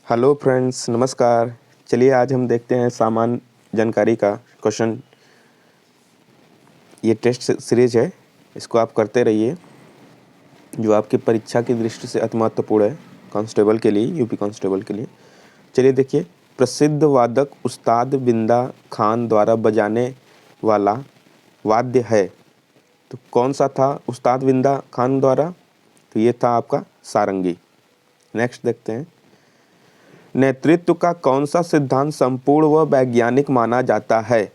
Hello friends, नमस्कार। चलिए आज हम देखते हैं सामान्य जानकारी का क्वेश्चन। ये टेस्ट सीरीज है, इसको आप करते रहिए, जो आपकी परीक्षा की दृष्टि से अति महत्वपूर्ण है, कांस्टेबल के लिए, यूपी कांस्टेबल के लिए। चलिए देखिए, प्रसिद्ध वादक उस्ताद बिंदा खान द्वारा बजाने वाला वाद्य है, तो कौन सा था उस्ताद बिंदा खान द्वारा? तो ये था आपका सारंगी। नेक्स्ट देखते हैं, नेतृत्व का कौन सा सिद्धांत संपूर्ण व वैज्ञानिक माना जाता है?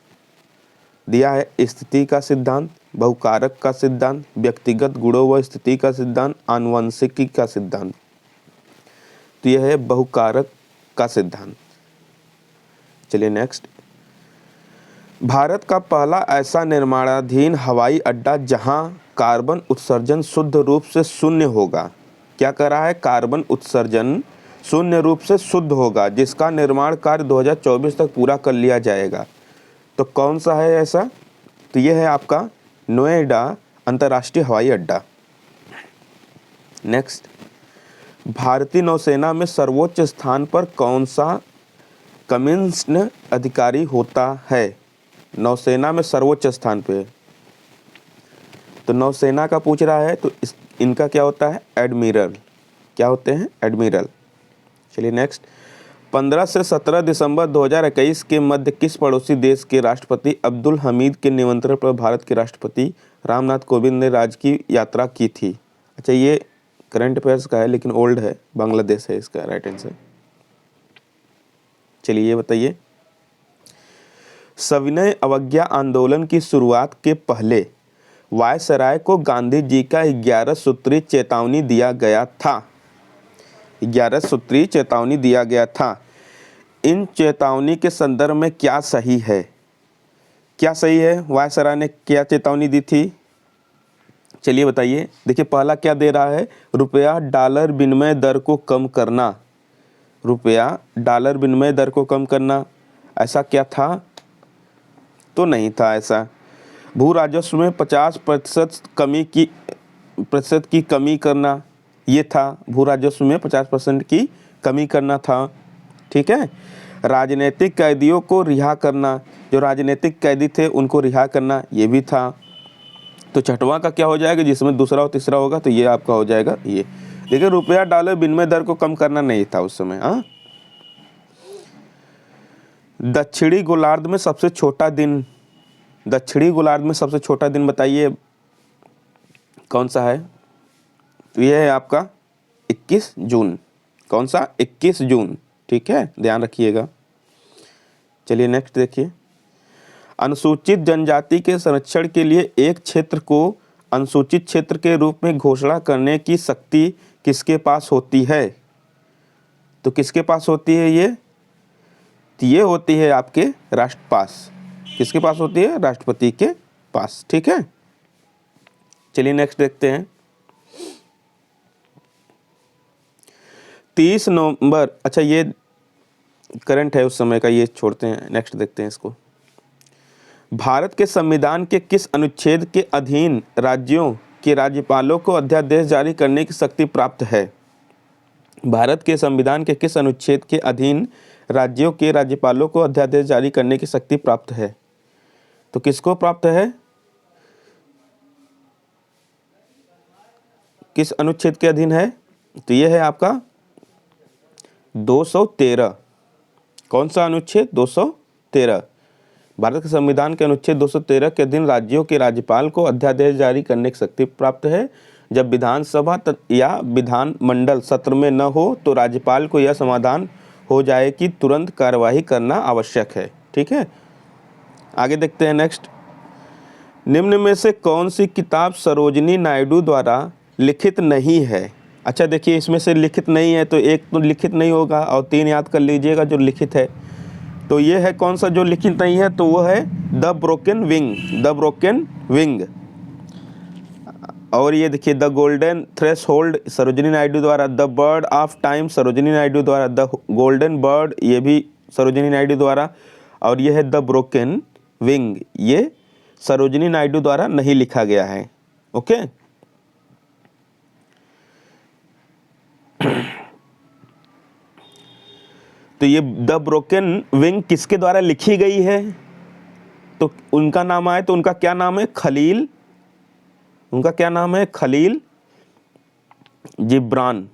दिया है स्थिति का सिद्धांत, बहुकारक का सिद्धांत, व्यक्तिगत गुणों व स्थिति का सिद्धांत, आनुवंशिकी का सिद्धांत। तो यह है बहुकारक का सिद्धांत। चलिए नेक्स्ट, भारत का पहला ऐसा निर्माणाधीन हवाई अड्डा जहां कार्बन उत्सर्जन शुद्ध रूप से शून्य होगा। क्या कर रहा है? कार्बन उत्सर्जन शून्य रूप से शुद्ध होगा, जिसका निर्माण कार्य 2024 तक पूरा कर लिया जाएगा। तो कौन सा है ऐसा? तो यह है आपका नोएडा अंतर्राष्ट्रीय हवाई अड्डा। नेक्स्ट, भारतीय नौसेना में सर्वोच्च स्थान पर कौन सा कमीशन अधिकारी होता है? नौसेना में सर्वोच्च स्थान पे, तो नौसेना का पूछ रहा है, तो इनका क्या होता है? एडमिरल। क्या होते हैं? एडमिरल। चलिए नेक्स्ट, 15 से 17 दिसंबर 2021 के मध्य किस पड़ोसी देश के राष्ट्रपति अब्दुल हमीद के निमंत्रण पर भारत के राष्ट्रपति रामनाथ कोविंद ने राज्य की यात्रा की थी? अच्छा, ये करंट अफेयर्स का है, लेकिन ओल्ड है, बांग्लादेश है इसका राइट आंसर। चलिए ये बताइए, सविनय अवज्ञा आंदोलन की शुरुआत के पहले वायसराय को गांधी जी का 11 सूत्री चेतावनी दिया गया था। 11 सूत्री चेतावनी दिया गया था। इन चेतावनी के संदर्भ में क्या सही है? क्या सही है? वायसराय ने क्या चेतावनी दी थी? चलिए बताइए। देखिए, पहला क्या दे रहा है? रुपया डॉलर विनिमय दर को कम करना। रुपया डॉलर विनिमय दर को कम करना, ऐसा क्या था? तो नहीं था ऐसा। भू राजस्व में 50% की कमी करना, ये था। भू राजस्व में 50% की कमी करना था। ठीक है। राजनीतिक कैदियों को रिहा करना, जो राजनीतिक कैदी थे उनको रिहा करना, ये भी था। तो छठवां का क्या हो जाएगा? जिसमें दूसरा और तीसरा होगा, तो ये आपका हो जाएगा ये। देखिए, रुपया डॉलर विनिमय दर को कम करना नहीं था उस समय। हाँ, दक्षिणी गोलार्ध में सबसे छोटा दिन, दक्षिणी गोलार्ध में सबसे छोटा दिन बताइए कौन सा है? तो यह है आपका 21 जून। कौन सा? 21 जून। ठीक है, ध्यान रखिएगा। चलिए नेक्स्ट देखिए, अनुसूचित जनजाति के संरक्षण के लिए एक क्षेत्र को अनुसूचित क्षेत्र के रूप में घोषणा करने की शक्ति किसके पास होती है? तो किसके पास होती है ये? तो ये होती है आपके राष्ट्र पास। किसके पास होती है? राष्ट्रपति के पास। ठीक है। चलिए नेक्स्ट देखते हैं, 30 नवंबर, अच्छा ये करंट है उस समय का, ये छोड़ते हैं, नेक्स्ट देखते हैं इसको। भारत के संविधान के किस अनुच्छेद के अधीन राज्यों के राज्यपालों को अध्यादेश जारी करने की शक्ति प्राप्त है? भारत के संविधान के किस अनुच्छेद के अधीन राज्यों के राज्यपालों को अध्यादेश जारी करने की शक्ति प्राप्त है? तो किसको प्राप्त है? किस अनुच्छेद के अधीन है? तो यह है आपका 213। कौन सा अनुच्छेद? 213। भारत के संविधान के अनुच्छेद 213 के अधीन राज्यों के राज्यपाल को अध्यादेश जारी करने की शक्ति प्राप्त है। जब विधानसभा या विधान मंडल सत्र में न हो तो राज्यपाल को यह समाधान हो जाए कि तुरंत कार्यवाही करना आवश्यक है। ठीक है, आगे देखते हैं नेक्स्ट, निम्न में से कौन सी किताब सरोजिनी नायडू द्वारा लिखित नहीं है? अच्छा देखिए, इसमें से लिखित नहीं है, तो एक तो लिखित नहीं होगा और 3 याद कर लीजिएगा जो लिखित है। तो ये है कौन सा जो लिखित नहीं है? तो वो है the broken wing. The broken wing. और ये देखिए, the golden threshold Sarojini Naidu द्वारा, the bird of time Sarojini Naidu द्वारा, द गोल्डन बर्ड ये भी सरोजिनी नायडू द्वारा, और ये है द ब्रोकन विंग, ये सरोजिनी नायडू द्वारा नहीं लिखा गया है। ओके, तो ये द ब्रोकन विंग किसके द्वारा लिखी गई है? तो उनका नाम आए तो उनका क्या नाम है? खलील। उनका क्या नाम है? खलील जिब्रान।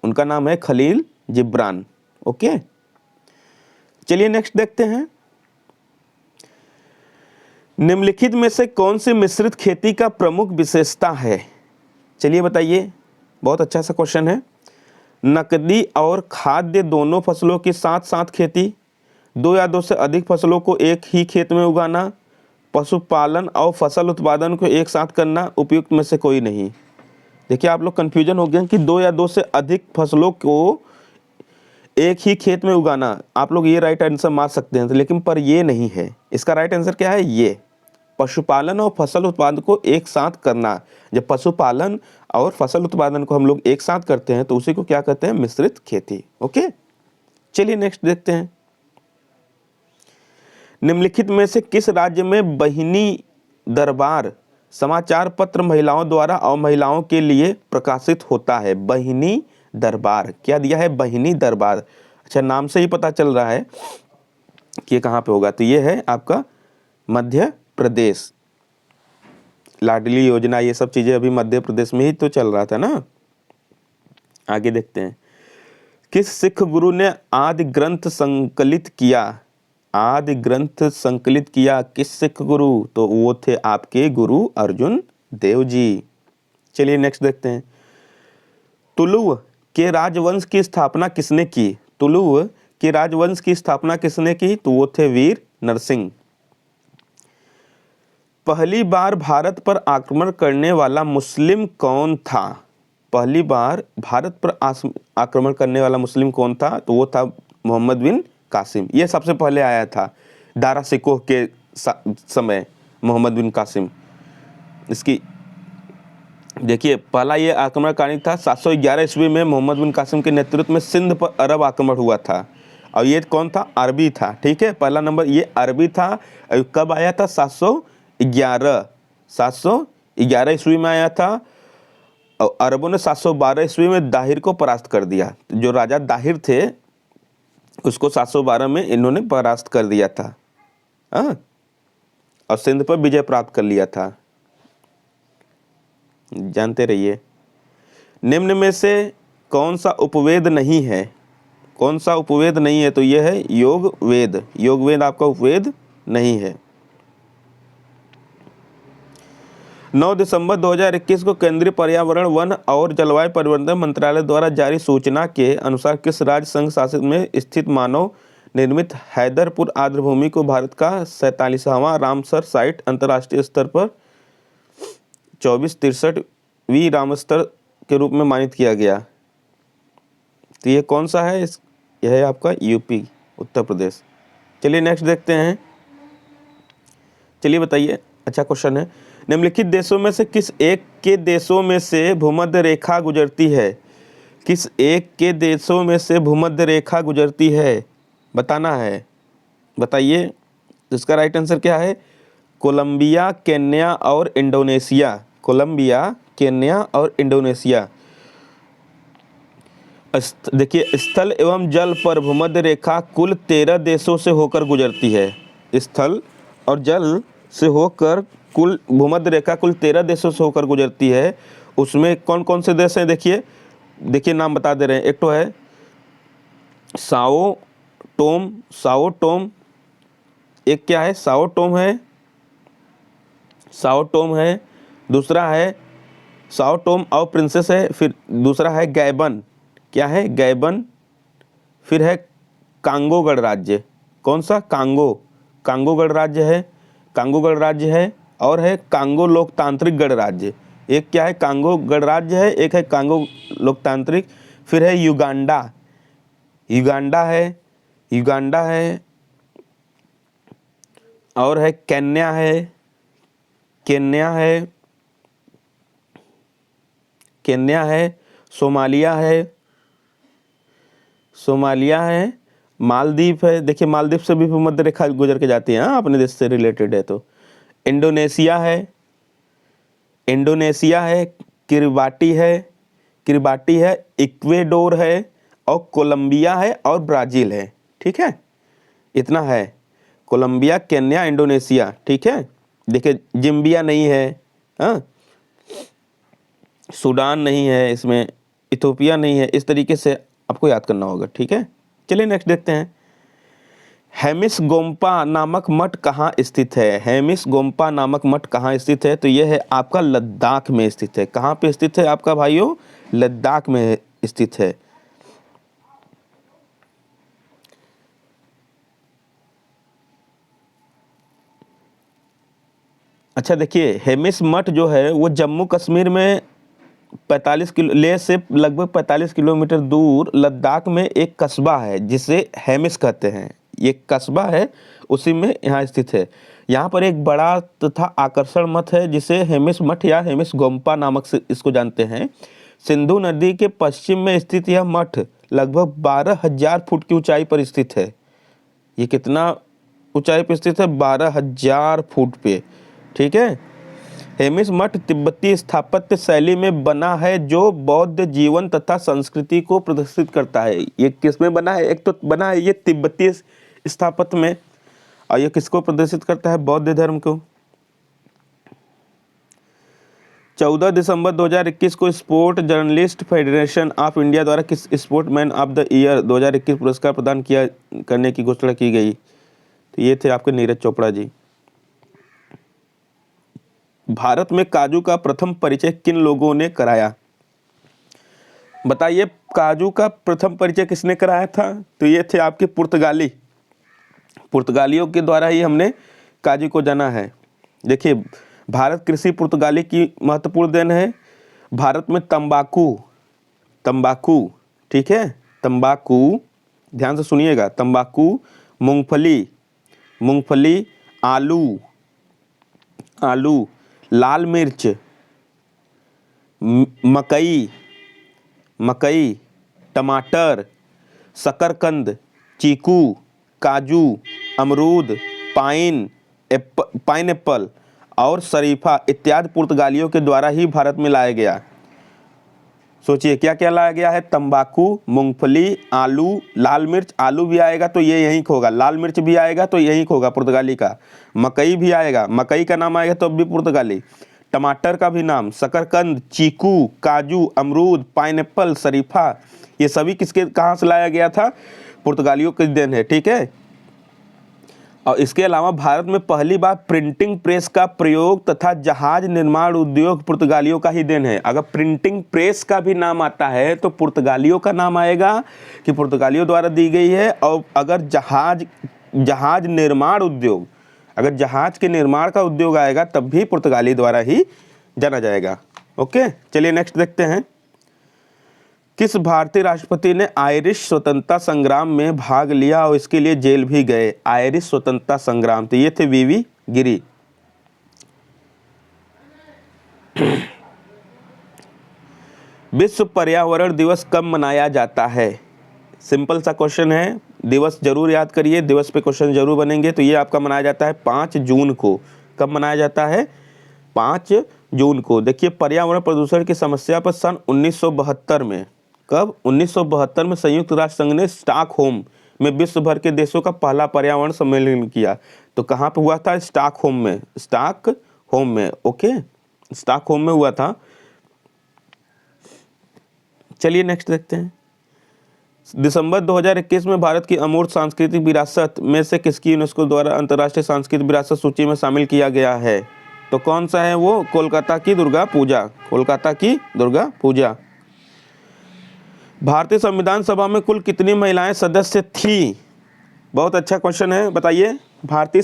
उनका नाम है खलील जिब्रान। ओके, चलिए नेक्स्ट देखते हैं। निम्नलिखित में से कौन सी मिश्रित खेती का प्रमुख विशेषता है? चलिए बताइए, बहुत अच्छा सा क्वेश्चन है। नकदी और खाद्य दोनों फसलों के साथ साथ खेती, दो या दो से अधिक फसलों को एक ही खेत में उगाना, पशुपालन और फसल उत्पादन को एक साथ करना, उपयुक्त में से कोई नहीं। देखिए आप लोग कंफ्यूजन हो गए कि दो या दो से अधिक फसलों को एक ही खेत में उगाना, आप लोग ये राइट आंसर मार सकते हैं, लेकिन पर ये नहीं है। इसका राइट आंसर क्या है? ये पशुपालन और फसल उत्पादन को एक साथ करना। जब पशुपालन और फसल उत्पादन को हम लोग एक साथ करते हैं तो उसी को क्या कहते हैं? मिश्रित खेती। ओके, चलिए नेक्स्ट देखते हैं। निम्नलिखित में से किस राज्य में बहिनी दरबार समाचार पत्र महिलाओं द्वारा और महिलाओं के लिए प्रकाशित होता है? बहिनी दरबार क्या दिया है? बहिनी दरबार। अच्छा, नाम से ही पता चल रहा है कि ये कहाँ पे होगा। तो ये है आपका मध्य प्रदेश। लाडली योजना ये सब चीजें अभी मध्य प्रदेश में ही तो चल रहा था ना। आगे देखते हैं। किस सिख गुरु ने आदि ग्रंथ संकलित किया? आदि ग्रंथ संकलित किया किस सिख गुरु? तो वो थे आपके गुरु अर्जुन देव जी। चलिए नेक्स्ट देखते हैं। तुलुव के राजवंश की स्थापना किसने की? तुलुव के राजवंश की स्थापना किसने की? तो वो थे वीर नरसिंह। पहली बार भारत पर आक्रमण करने वाला मुस्लिम कौन था? पहली बार भारत पर आक्रमण करने वाला मुस्लिम कौन था? तो वो था मोहम्मद बिन कासिम। ये सबसे पहले आया था दारा शिकोह के समय, मोहम्मद बिन कासिम। इसकी देखिए पहला ये आक्रमणकारी था 711 ईस्वी में मोहम्मद बिन कासिम के नेतृत्व में सिंध पर अरब आक्रमण हुआ था। और ये कौन था? अरबी था। ठीक है, पहला नंबर ये अरबी था। कब आया था? 711 ईस्वी में आया था। और अरबों ने 712 ईस्वी में दाहिर को परास्त कर दिया। जो राजा दाहिर थे उसको 712 में इन्होंने परास्त कर दिया था। और सिंध पर विजय प्राप्त कर लिया था। जानते रहिए। निम्न में से कौन सा उपवेद नहीं है? कौन सा उपवेद नहीं है? तो यह है योग वेद। योग वेद आपका उपवेद नहीं है। 9 दिसंबर 2021 को केंद्रीय पर्यावरण वन और जलवायु परिवर्तन मंत्रालय द्वारा जारी सूचना के अनुसार किस राज्य संघ शासित में स्थित मानव निर्मित हैदरपुर आर्द्रभूमि को भारत का 47वां रामसर साइट अंतर्राष्ट्रीय स्तर पर 2463वीं रामसर के रूप में मानित किया गया? तो ये कौन सा है? यह है आपका यूपी, उत्तर प्रदेश। चलिए नेक्स्ट देखते हैं। चलिए बताइए, अच्छा क्वेश्चन है। निम्नलिखित देशों में से किस एक के देशों में से भूमध्य रेखा गुजरती है? किस एक के देशों में से भूमध्य रेखा गुजरती है? बताना है, बताइए। तो इसका राइट आंसर क्या है? कोलंबिया, केन्या और इंडोनेशिया। कोलंबिया, केन्या और इंडोनेशिया। देखिए, स्थल एवं जल पर भूमध्य रेखा कुल 13 देशों से होकर गुजरती है। स्थल और जल से होकर कुल भूमध्य रेखा कुल 13 देशों से होकर गुजरती है। उसमें कौन कौन से देश हैं? देखिए नाम बता दे रहे हैं। एक तो है साओ टोम। एक क्या है? साओ टोम है। दूसरा है साओ टोम और प्रिंसेस है। फिर दूसरा है गैबन। क्या है? गैबन। फिर है कांगो गणराज्य। कौन सा? कांगो गणराज्य है। और है कांगो लोकतांत्रिक गणराज्य। एक क्या है? कांगो गणराज्य है। एक है कांगो लोकतांत्रिक। फिर है युगांडा है। और है केन्या है। सोमालिया है। मालदीव है। देखिए मालदीव से भी भूमध्य रेखा गुजर के जाती है, अपने देश से रिलेटेड है। तो इंडोनेशिया है। किरिबाटी है। इक्वेडोर है और कोलंबिया है और ब्राज़ील है। ठीक है, इतना है। कोलंबिया, केन्या, इंडोनेशिया, ठीक है। देखिए जिम्बिया नहीं है, हाँ, सूडान नहीं है, इसमें इथोपिया नहीं है, इस तरीके से आपको याद करना होगा, ठीक है। चलिए नेक्स्ट देखते हैं। हेमिस गोम्पा नामक मठ कहाँ स्थित है? हेमिस गोम्पा नामक मठ कहाँ स्थित है? तो यह है आपका लद्दाख में स्थित है। कहाँ पे स्थित है आपका भाइयों? लद्दाख में स्थित है। अच्छा देखिए, हेमिस मठ जो है वो जम्मू कश्मीर में 45 किलो लेह से लगभग 45 किलोमीटर दूर लद्दाख में एक कस्बा है जिसे हेमिस कहते हैं। ये कस्बा है, उसी में यहाँ स्थित है। यहाँ पर एक बड़ा तथा आकर्षण मठ है जिसे हेमिस मठ या हेमिस गोम्पा नामक से इसको जानते हैं। सिंधु नदी के पश्चिम में स्थित यह मठ लगभग 12,000 फुट की ऊंचाई पर स्थित है। ये कितना ऊंचाई पर स्थित है? 12,000 फुट पे, ठीक है। हेमिस मठ तिब्बती स्थापत्य शैली में बना है जो बौद्ध जीवन तथा संस्कृति को प्रदर्शित करता है। ये किस में बना है? एक तो बना है ये तिब्बती स्थापत्य में, और ये किसको प्रदर्शित करता है? बौद्ध धर्म को। 14 दिसंबर 2021 को sport journalist federation of India द्वारा किस स्पोर्टमैन ऑफ द ईयर 2021 पुरस्कार प्रदान किया करने की घोषणा की गई? तो ये थे आपके नीरज चोपड़ा जी। भारत में काजू का प्रथम परिचय किन लोगों ने कराया? बताइए, काजू का प्रथम परिचय किसने कराया था? तो ये थे आपके पुर्तगाली। पुर्तगालियों के द्वारा ही हमने काजू को जाना है। देखिए, भारत कृषि पुर्तगाली की महत्वपूर्ण देन है। भारत में तंबाकू, ठीक है, तंबाकू, ध्यान से सुनिएगा, तंबाकू, मूंगफली, आलू, लाल मिर्च, मकई, टमाटर, शकरकंद, चीकू, काजू, अमरूद, पाइनएप्पल और शरीफा इत्यादि पुर्तगालियों के द्वारा ही भारत में लाया गया। सोचिए क्या क्या लाया गया है? तंबाकू, मूंगफली, आलू, लाल मिर्च, आलू भी आएगा तो ये यहीं का होगा, लाल मिर्च भी आएगा तो यहीं का होगा पुर्तगाली का, मकई भी आएगा, मकई का नाम आएगा तो अब भी पुर्तगाली, टमाटर का भी नाम, शकरकंद, चीकू, काजू, अमरूद, पाइनएप्पल, शरीफा, ये सभी किसके कहाँ से लाया गया था? पुर्तगालियों के देन है, ठीक है। और इसके अलावा भारत में पहली बार प्रिंटिंग प्रेस का प्रयोग तथा जहाज निर्माण उद्योग पुर्तगालियों का ही देन है। अगर प्रिंटिंग प्रेस का भी नाम आता है तो पुर्तगालियों का नाम आएगा कि पुर्तगालियों द्वारा दी गई है। और अगर जहाज निर्माण उद्योग, अगर जहाज के निर्माण का उद्योग आएगा तब भी पुर्तगाली द्वारा ही जाना जाएगा। ओके, चलिए नेक्स्ट देखते हैं। किस भारतीय राष्ट्रपति ने आयरिश स्वतंत्रता संग्राम में भाग लिया और इसके लिए जेल भी गए? आयरिश स्वतंत्रता संग्राम, तो ये थे वीवी गिरी। विश्व पर्यावरण दिवस कब मनाया जाता है? सिंपल सा क्वेश्चन है, दिवस जरूर याद करिए, दिवस पे क्वेश्चन जरूर बनेंगे। तो ये आपका मनाया जाता है 5 जून को। कब मनाया जाता है? 5 जून को। देखिए, पर्यावरण प्रदूषण की समस्या पर सन 1972 में, कब? 1972 में संयुक्त राष्ट्र संघ ने स्टॉकहोम में विश्व भर के देशों का पहला पर्यावरण सम्मेलन किया। तो कहाँ पे हुआ था? स्टॉकहोम में, ओके, स्टॉकहोम में हुआ था। चलिए नेक्स्ट देखते हैं। दिसंबर 2021 में भारत की अमूर्त सांस्कृतिक विरासत में से किसकी यूनेस्को द्वारा अंतर्राष्ट्रीय सांस्कृतिक विरासत सूची में शामिल किया गया है? तो कौन सा है वो? कोलकाता की दुर्गा पूजा। भारतीय संविधान सभा में कुल कितनी महिलाएं सदस्य थी? बहुत अच्छा क्वेश्चन है, बताइए। भारतीय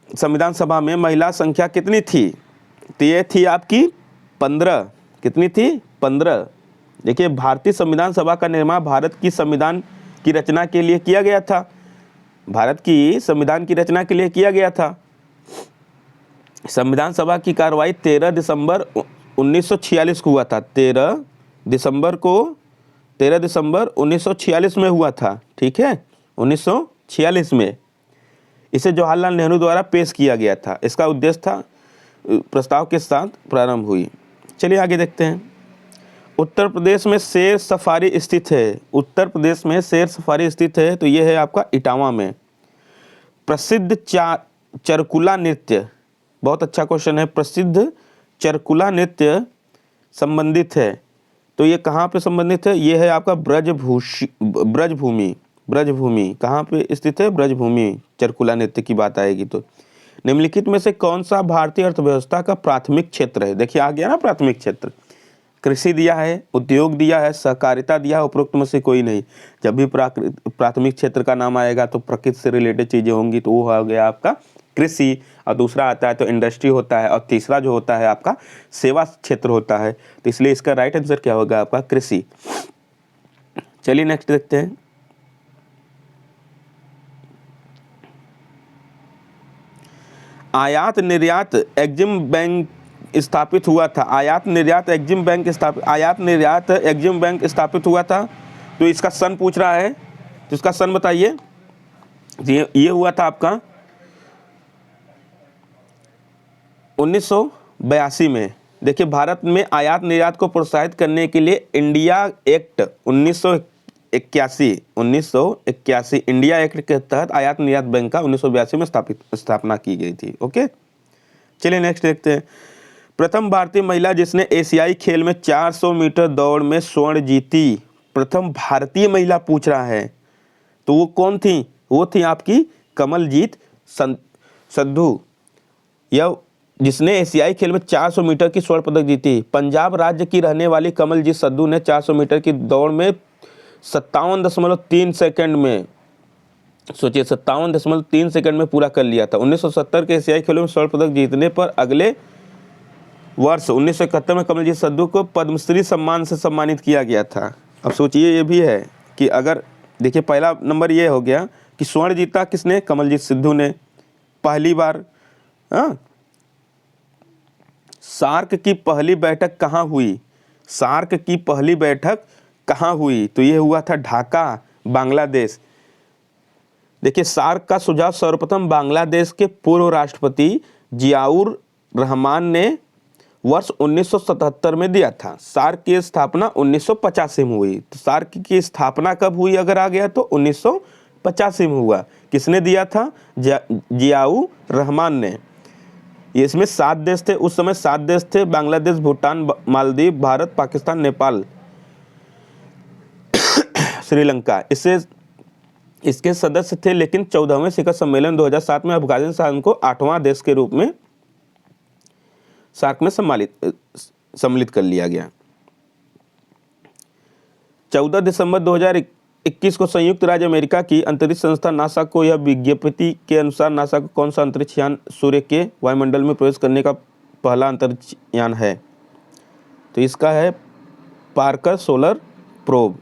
संविधान सभा में महिला संख्या कितनी थी? तो ये थी आपकी 15। कितनी थी? 15। देखिए, भारतीय संविधान सभा का निर्माण भारत की संविधान की रचना के लिए किया गया था। भारत की संविधान की रचना के लिए किया गया था। संविधान सभा की कार्रवाई 13 दिसंबर 1946 को हुआ था। 13 दिसंबर 1946 में हुआ था, ठीक है, 1946 में। इसे जवाहरलाल नेहरू द्वारा पेश किया गया था। इसका उद्देश्य था, प्रस्ताव के साथ प्रारंभ हुई। चलिए आगे देखते हैं। उत्तर प्रदेश में शेर सफारी स्थित है, उत्तर प्रदेश में शेर सफारी स्थित है, तो ये है आपका इटावा में। प्रसिद्ध चरकुला नृत्य, बहुत अच्छा क्वेश्चन है, प्रसिद्ध चरकुला नृत्य संबंधित है, तो ये कहाँ पे संबंधित है? ये है आपका ब्रजभूमि, ब्रजभूमि कहाँ पे स्थित है? ब्रजभूमि। चरकुला नृत्य की बात आएगी तो निम्नलिखित में से कौन सा भारतीय अर्थव्यवस्था का प्राथमिक क्षेत्र है? देखिए आ गया ना प्राथमिक क्षेत्र, कृषि दिया है, उद्योग दिया है, सहकारिता दिया है, उपरोक्त में से कोई नहीं। जब भी प्राथमिक क्षेत्र का नाम आएगा तो प्रकृति से रिलेटेड चीजें होंगी, तो वो हो गया आपका कृषि, और दूसरा आता है तो इंडस्ट्री होता है, और तीसरा जो होता है आपका सेवा क्षेत्र होता है। तो इसलिए इसका राइट आंसर क्या होगा आपका? कृषि। चलिए नेक्स्ट देखते हैं। आयात निर्यात एग्जिम बैंक स्थापित हुआ था, आयात निर्यात एग्जिम बैंक स्थापित हुआ था, तो इसका सन पूछ रहा है, तो इसका सन बताइए। ये हुआ था आपका 1982 में। देखिए भारत में आयात निर्यात को प्रोत्साहित करने के लिए इंडिया एक्ट 1981 इंडिया एक्ट के तहत आयात निर्यात बैंक का 1982 में स्थापना की गई थी। ओके, चलिए नेक्स्ट देखते हैं। प्रथम भारतीय महिला जिसने एशियाई खेल में 400 मीटर दौड़ में स्वर्ण जीती, प्रथम भारतीय महिला पूछ रहा है, तो वो कौन थी? वो थी आपकी कमलजीत संधू, यह जिसने एशियाई खेल में 400 मीटर की स्वर्ण पदक जीती। पंजाब राज्य की रहने वाली कमलजीत संधू ने 400 मीटर की दौड़ में 57.3 सेकंड में, सोचिए 57.3 सेकंड में पूरा कर लिया था। 1970 के एशियाई खेलों में स्वर्ण पदक जीतने पर अगले वर्ष 1971 में कमलजीत संधू को पद्मश्री सम्मान से सम्मानित किया गया था। अब सोचिए ये भी है कि अगर देखिए पहला नंबर ये हो गया कि स्वर्ण जीता किसने? कमलजीत संधू ने पहली बार। सार्क की पहली बैठक कहाँ हुई? सार्क की पहली बैठक कहाँ हुई? तो ये हुआ था ढाका, बांग्लादेश। देखिए सार्क का सुझाव सर्वप्रथम बांग्लादेश के पूर्व राष्ट्रपति जियाउर रहमान ने वर्ष 1977 में दिया था। सार्क की स्थापना 1985 में हुई। तो सार्क की स्थापना कब हुई अगर आ गया तो 1985 में हुआ। किसने दिया था? जियाउर रहमान ने। इसमें 7 देश थे, उस समय 7 देश थे, बांग्लादेश, भूटान, मालदीव, भारत, पाकिस्तान, नेपाल, श्रीलंका इसके सदस्य थे। लेकिन 14वें शिखर सम्मेलन 2007 में अफगानिस्तान को 8वां देश के रूप में सार्क में सम्मिलित कर लिया गया। 14 दिसंबर 2021 को संयुक्त राज्य अमेरिका की अंतरिक्ष संस्था नासा को यह विज्ञप्ति के अनुसार नासा को कौन सा अंतरिक्ष यान सूर्य के वायुमंडल में प्रवेश करने का पहला अंतरिक्ष यान है? तो इसका है पार्कर सोलर प्रोब।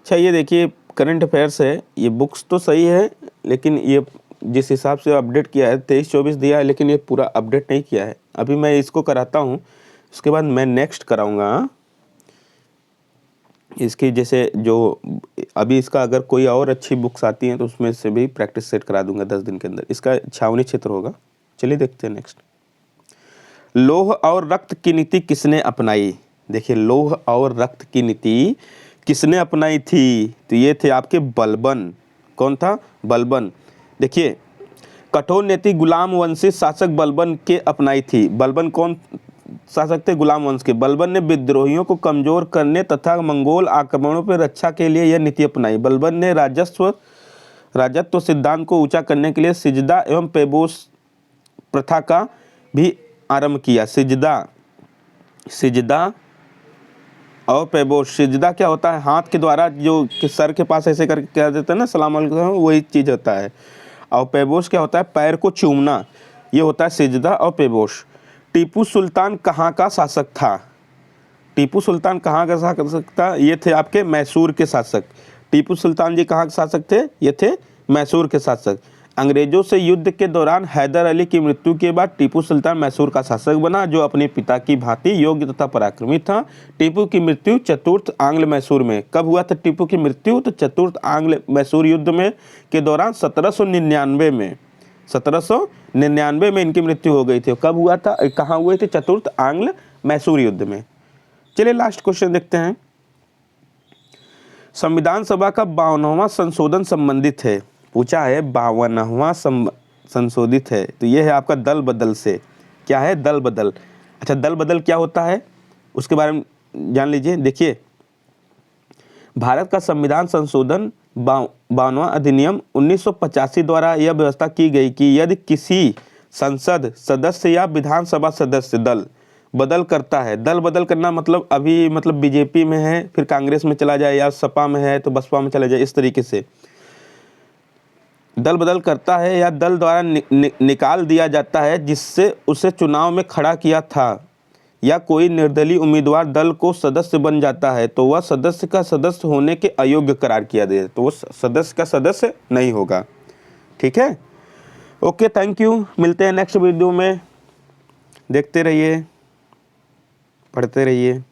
अच्छा ये देखिए करंट अफेयर्स है, ये बुक्स तो सही है लेकिन ये जिस हिसाब से अपडेट किया है 23-24 दिया है, लेकिन ये पूरा अपडेट नहीं किया है। अभी मैं इसको कराता हूँ, उसके बाद मैं नेक्स्ट कराऊंगा इसकी, जैसे जो अभी इसका अगर कोई और अच्छी बुक्स आती हैं तो उसमें से भी प्रैक्टिस सेट करा दूंगा 10 दिन के अंदर। इसका छावनी क्षेत्र होगा। चलिए देखते हैं नेक्स्ट। लौह और रक्त की नीति किसने अपनाई? देखिए लौह और रक्त की नीति किसने अपनाई थी? तो ये थे आपके बलबन। कौन था? बलबन। देखिए कठोर नीति गुलाम वंशी शासक बलबन के अपनाई थी। बलबन कौन शासक थे? गुलाम वंश के। बलबन ने विद्रोहियों को कमजोर करने तथा मंगोल आक्रमणों पर रक्षा के लिए यह नीति अपनाई। बलबन ने राजत्व सिद्धांत को ऊंचा करने के लिए सिजदा एवं पेबोस प्रथा का भी आरंभ किया। सिजदा और पेबोस। सिजदा क्या होता है? हाथ के द्वारा जो सर के पास ऐसे करके क्या देते हैं ना, सलाम अलैकुम, वही चीज़ होता है। और पेबोस क्या होता है? पैर को चूमना। ये होता है सिजदा और पेबोस। टीपू सुल्तान कहाँ का शासक था? टीपू सुल्तान कहाँ का शासक था? ये थे आपके मैसूर के शासक। टीपू सुल्तान जी कहाँ के शासक थे? ये थे मैसूर के शासक। अंग्रेजों से युद्ध के दौरान हैदर अली की मृत्यु के बाद टीपू सुल्तान मैसूर का शासक बना, जो अपने पिता की भांति योग्य तथा पराक्रमी था। टीपू की मृत्यु चतुर्थ आंग्ल मैसूर में कब हुआ था? टीपू की मृत्यु तो चतुर्थ आंग्ल मैसूर युद्ध में के दौरान 1799 में इनकी मृत्यु हो गई थी। कब हुआ था? कहाँ हुए थे? चतुर्थ आंग्ल मैसूर युद्ध में। चलिए लास्ट क्वेश्चन देखते हैं। संविधान सभा का 52वां संशोधन संबंधित है, पूछा है 52वां संशोधित है, तो ये है आपका दल बदल से। क्या है? दल बदल। अच्छा, दल बदल क्या होता है उसके बारे में जान लीजिए। देखिए, भारत का संविधान संशोधन 52वां अधिनियम 1985 द्वारा यह व्यवस्था की गई कि यदि किसी संसद सदस्य या विधानसभा सदस्य दल बदल करता है, दल बदल करना मतलब अभी मतलब बीजेपी में है फिर कांग्रेस में चला जाए, या सपा में है तो बसपा में चला जाए, इस तरीके से दल बदल करता है, या दल द्वारा निकाल दिया जाता है जिससे उसे चुनाव में खड़ा किया था, या कोई निर्दलीय उम्मीदवार दल को सदस्य बन जाता है, तो वह सदस्य का सदस्य होने के अयोग्य करार किया दे, तो वह सदस्य का सदस्य नहीं होगा। ठीक है, ओके, थैंक यू। मिलते हैं नेक्स्ट वीडियो में। देखते रहिए, पढ़ते रहिए।